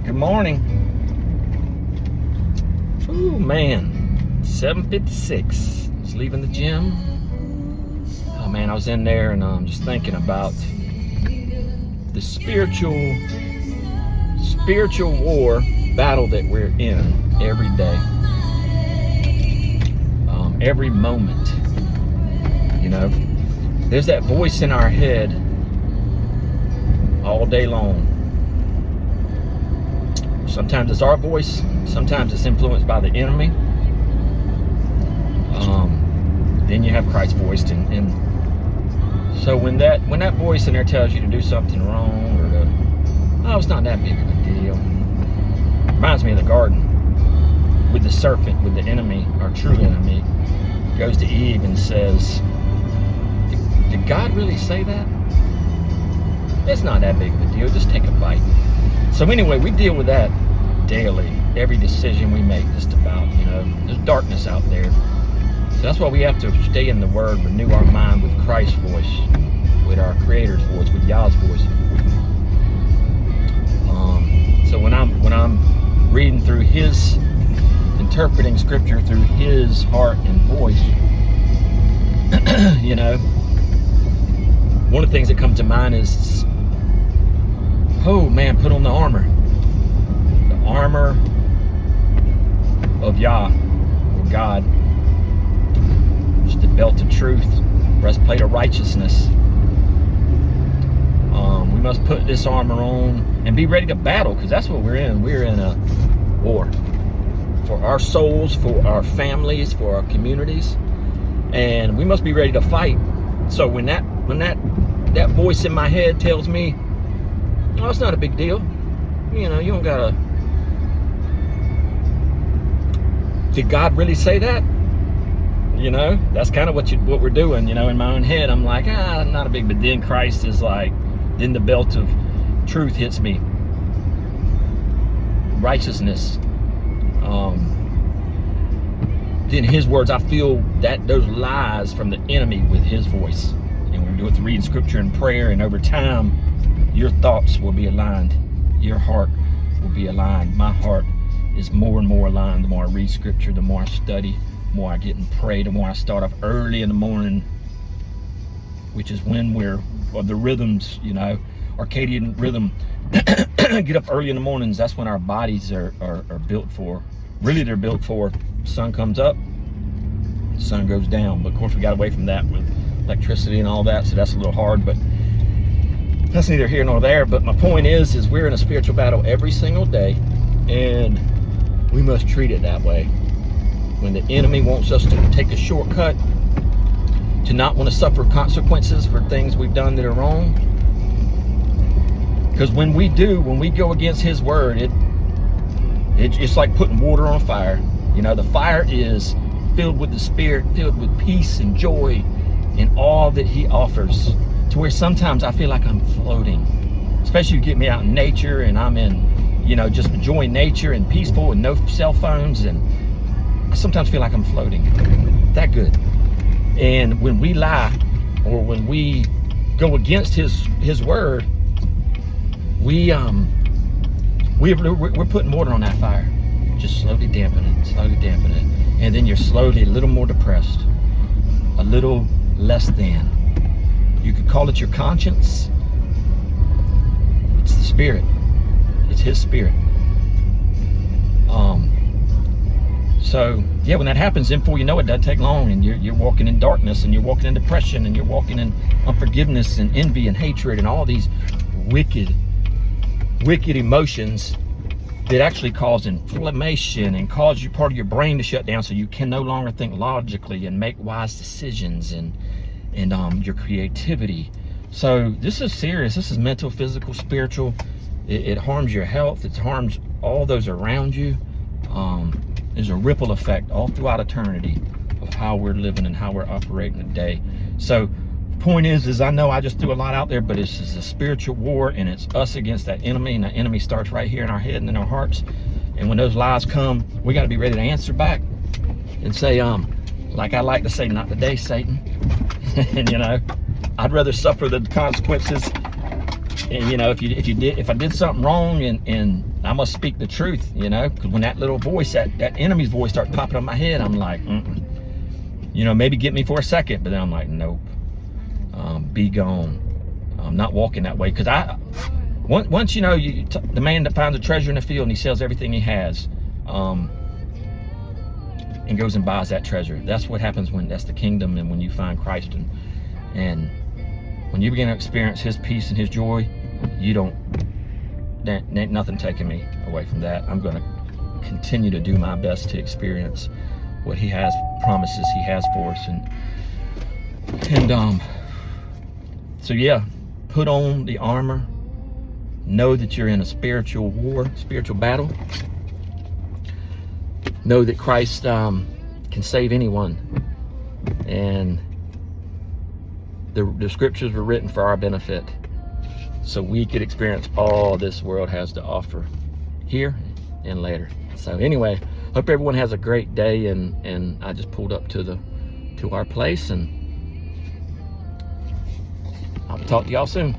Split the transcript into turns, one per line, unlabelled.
Good morning. Oh man, 7:56. I was leaving the gym. Oh man, I was in there and I'm just thinking about the spiritual war battle that we're in every day, every moment. You know, there's that voice in our head all day long. Sometimes it's our voice, sometimes it's influenced by the enemy. Then you have Christ's voice, and so when that voice in there tells you to do something wrong, or it's not that big of a deal. Reminds me of the garden with the serpent, with the enemy, our true enemy, goes to Eve and says, did God really say that? It's not that big of a deal, just take a bite. So anyway, we deal with that daily. Every decision we make, just about, there's darkness out there. So that's why we have to stay in the Word, renew our mind with Christ's voice, with our Creator's voice, with Yah's voice. So when I'm reading through His, interpreting Scripture through His heart and voice, one of the things that comes to mind is, oh man, put on the armor. The armor of Yah, or God. Just the belt of truth, breastplate of righteousness. We must put this armor on and be ready to battle, because that's what we're in. We're in a war for our souls, for our families, for our communities, and we must be ready to fight. So when that voice in my head tells me, oh, it's not a big deal, you don't gotta. Did God really say that? That's kind of what we're doing. In my own head, I'm like, not a big, but then Christ is like, then the belt of truth hits me. Righteousness. Then His words, I feel that those lies from the enemy with His voice. And we do it through reading Scripture and prayer, and over time, your thoughts will be aligned. Your heart will be aligned. My heart is more and more aligned the more I read Scripture, the more I study, the more I get and pray, the more I start off early in the morning, which is when the rhythms, circadian rhythm, get up early in the mornings. That's when our bodies are built for. Really, they're built for. Sun comes up, sun goes down. But of course, we got away from that with electricity and all that, so that's a little hard, but that's neither here nor there. But my point is we're in a spiritual battle every single day, and we must treat it that way. When the enemy wants us to take a shortcut, to not want to suffer consequences for things we've done that are wrong, because when we go against His word, it's like putting water on fire. The fire is filled with the Spirit, filled with peace and joy and all that He offers, to where sometimes I feel like I'm floating. Especially you get me out in nature and I'm in, just enjoying nature and peaceful and no cell phones, and I sometimes feel like I'm floating. That good. And when we lie, or when we go against His word, we're putting water on that fire, just slowly dampening it, and then you're slowly a little more depressed, a little less than. You could call it your conscience. It's the Spirit. It's His Spirit. So yeah, when that happens, then before you know it, doesn't take long, and you're walking in darkness, and you're walking in depression, and you're walking in unforgiveness and envy and hatred and all these wicked emotions that actually cause inflammation and cause you part of your brain to shut down, so you can no longer think logically and make wise decisions, and your creativity. So this is serious. This is mental, physical, spiritual. It harms your health. It harms all those around you. There's a ripple effect all throughout eternity of how we're living and how we're operating today. So the point is I know I just threw a lot out there, but it's a spiritual war, and it's us against that enemy, and the enemy starts right here in our head and in our hearts. And when those lies come, we got to be ready to answer back and say, like I like to say, not today, Satan. And I'd rather suffer the consequences And you know, if I did something wrong, and I must speak the truth, you know, because when that little voice, that enemy's voice starts popping up in my head, I'm like, you know, maybe get me for a second, but then I'm like, nope, be gone. I'm not walking that way, because once you know, the man that finds a treasure in the field and he sells everything he has, and goes and buys that treasure. That's what happens that's the kingdom, and when you find Christ, and when you begin to experience his peace and his joy, there ain't nothing taking me away from that. I'm going to continue to do my best to experience what he has, promises he has for us. And so yeah, put on the armor. Know that you're in a spiritual war, spiritual battle. Know that Christ can save anyone, and the scriptures were written for our benefit, so we could experience all this world has to offer here and later. So anyway, hope everyone has a great day, and I just pulled up to our place, and I'll talk to y'all soon.